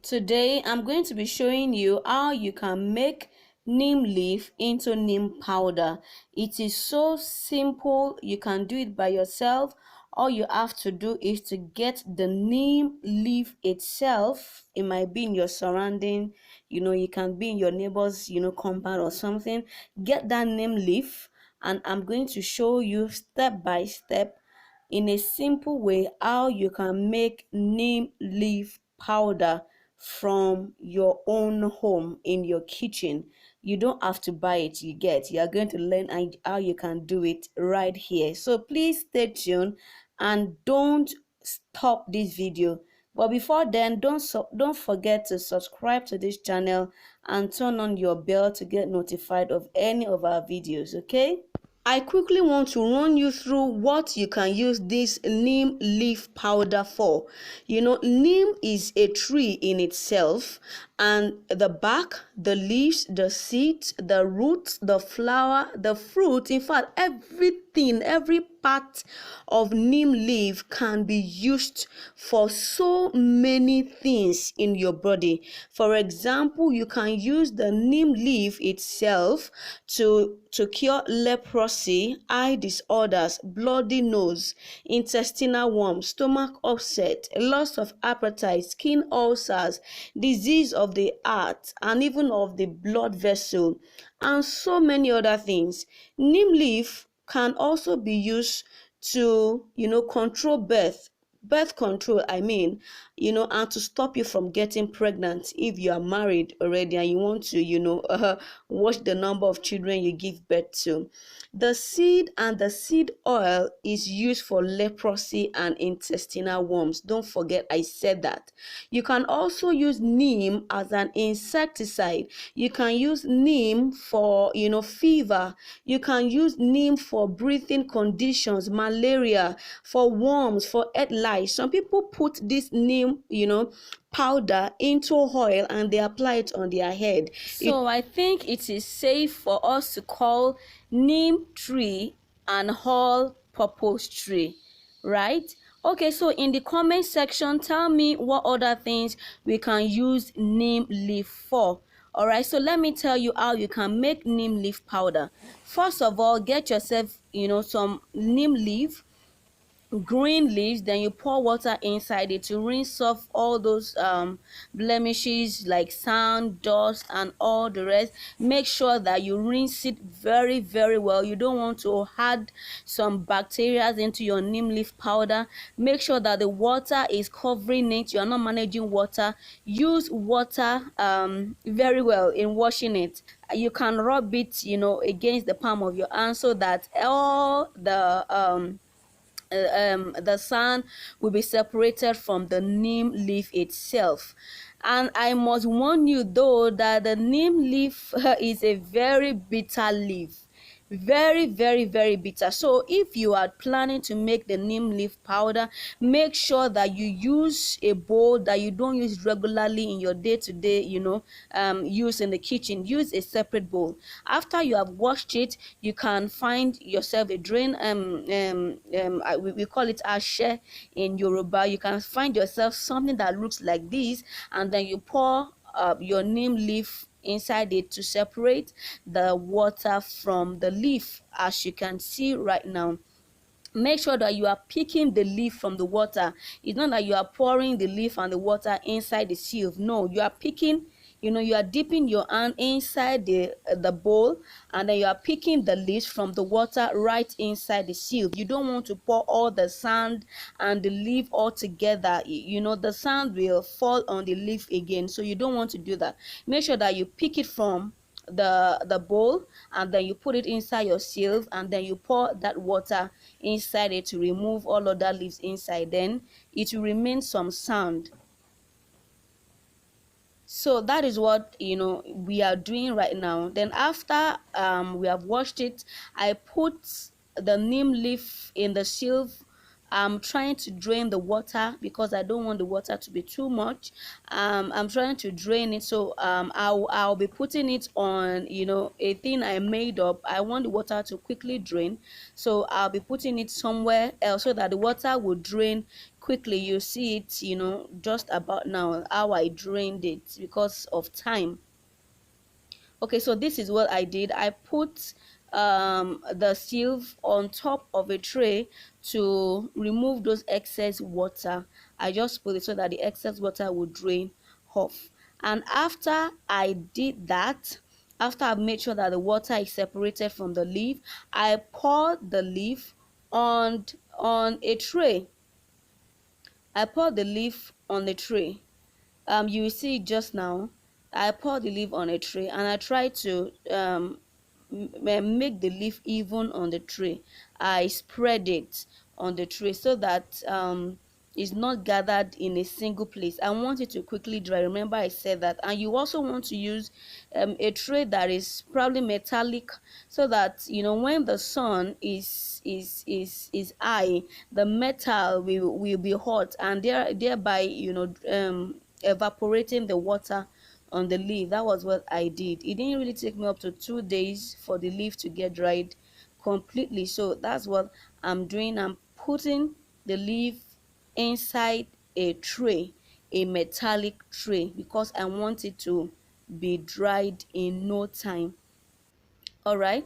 Today I'm going to be showing you how you can make neem leaf into neem powder. It is so simple. You can do it by yourself. All you have to do is to get the neem leaf itself. It might be in your surrounding, you can be in your neighbor's, compound or something. Get that neem leaf, and I'm going to show you step by step in a simple way how you can make neem leaf powder from your own home in your kitchen. You don't have to buy it. You are going to learn how you can do it right here. So please stay tuned and don't stop this video. But before then, don't forget to subscribe to this channel and turn on your bell to get notified of any of our videos. Okay, I quickly want to run you through what you can use this neem leaf powder for. Neem is a tree in itself, and the bark, the leaves, the seeds, the roots, the flower, the fruit, in fact, every part of neem leaf can be used for so many things in your body. For example, you can use the neem leaf itself to cure leprosy, eye disorders, bloody nose, intestinal worms, stomach upset, loss of appetite, skin ulcers, disease of the heart, and even of the blood vessel, and so many other things. Neem leaf can also be used to control birth control, and to stop you from getting pregnant if you are married already and you want to watch the number of children you give birth to. The seed and the seed oil is used for leprosy and intestinal worms. Don't forget I said that. You can also use neem as an insecticide. You can use neem for fever. You can use neem for breathing conditions, malaria, for worms, for head lice. Some people put this neem powder into oil and they apply it on their head. So I think it is safe for us to call neem tree an all purpose tree, right? Okay, so in the comment section, tell me what other things we can use neem leaf for. All right, so let me tell you how you can make neem leaf powder. First of all, get yourself some neem leaf, green leaves, then you pour water inside it to rinse off all those blemishes like sand, dust, and all the rest. Make sure that you rinse it very well. You don't want to add some bacteria into your neem leaf powder. Make sure that the water is covering it. You are not managing water. Use water very well in washing it. You can rub it against the palm of your hand so that all the sand will be separated from the neem leaf itself. And I must warn you though that the neem leaf is a very bitter leaf, very bitter. So if you are planning to make the neem leaf powder, make sure that you use a bowl that you don't use regularly in your day-to-day use in the kitchen. Use a separate bowl. After you have washed it, you can find yourself a drain. We call it ashe in Yoruba. You can find yourself something that looks like this, and then you pour your neem leaf inside it to separate the water from the leaf, as you can see right now. Make sure that you are picking the leaf from the water. It's not that you are pouring the leaf and the water inside the sieve. No, you are picking, you are dipping your hand inside the bowl, and then you are picking the leaves from the water right inside the sieve. You don't want to pour all the sand and the leaf all together. The sand will fall on the leaf again, so you don't want to do that. Make sure that you pick it from the bowl, and then you put it inside your sieve, and then you pour that water inside it to remove all other leaves inside. Then it will remain some sand. So that is what we are doing right now. Then after we have washed it, I put the neem leaf in the sieve. I'm trying to drain the water because I don't want the water to be too much. I'm trying to drain it, so I'll be putting it on a thing I made up. I want the water to quickly drain, so I'll be putting it somewhere else so that the water will drain quickly. You see it, just about now how I drained it because of time. Okay, so this is what I did. I put the sieve on top of a tray to remove those excess water. I just put it so that the excess water would drain off. And after I did that, after I've made sure that the water is separated from the leaf, I poured the leaf on a tray. I poured the leaf on the tray. You will see just now. I poured the leaf on a tray and I tried to make the leaf even on the tray. I spread it on the tray so that it's not gathered in a single place. I want it to quickly dry. Remember I said that. And you also want to use a tray that is probably metallic, so that when the sun is high, the metal will be hot, and thereby evaporating the water on the leaf. That was what I did. It didn't really take me up to 2 days for the leaf to get dried completely. So that's what I'm doing. I'm putting the leaf inside a tray, a metallic tray, because I want it to be dried in no time. All right,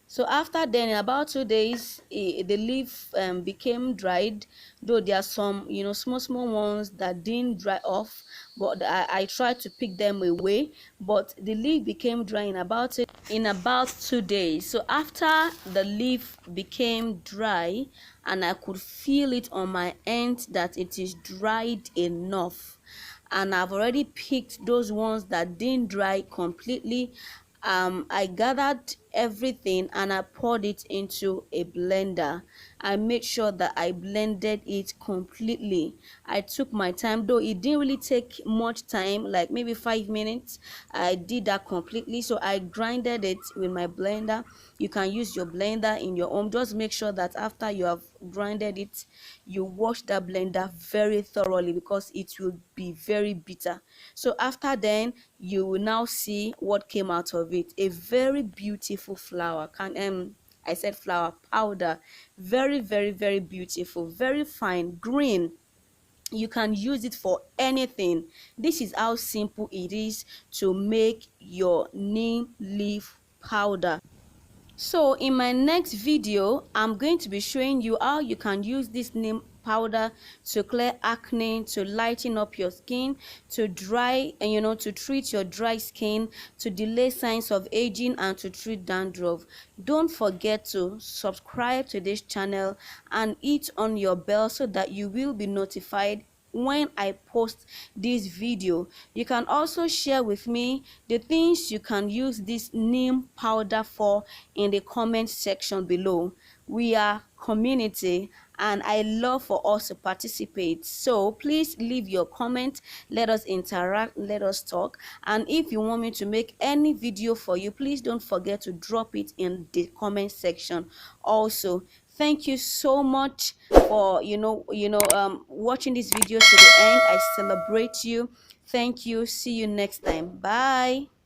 so after then, in about 2 days, the leaf became dried, though there are some small ones that didn't dry off, but I tried to pick them away. But the leaf became dry in about 2 days. So after the leaf became dry and I could feel it on my end that it is dried enough, and I've already picked those ones that didn't dry completely, I gathered everything and I poured it into a blender. I made sure that I blended it completely. I took my time, though it didn't really take much time, like maybe 5 minutes. I did that completely. So I grinded it with my blender. You can use your blender in your home. Just make sure that after you have grinded it, you wash that blender very thoroughly, because it will be very bitter. So after then, you will now see what came out of it. A very beautiful flower. I said flower powder. Very, very, very beautiful, very fine, green. You can use it for anything. This is how simple it is to make your neem leaf powder. So in my next video, I'm going to be showing you how you can use this neem powder to clear acne, to lighten up your skin, to dry and to treat your dry skin, to delay signs of aging, and to treat dandruff. Don't forget to subscribe to this channel and hit on your bell so that you will be notified when I post this video. You can also share with me the things you can use this neem powder for in the comment section below. We are community and I love for us to participate. So please leave your comment, let us interact, let us talk. And if you want me to make any video for you, please don't forget to drop it in the comment section. Also, thank you so much for watching this video to the end. I celebrate you. Thank you. See you next time. Bye.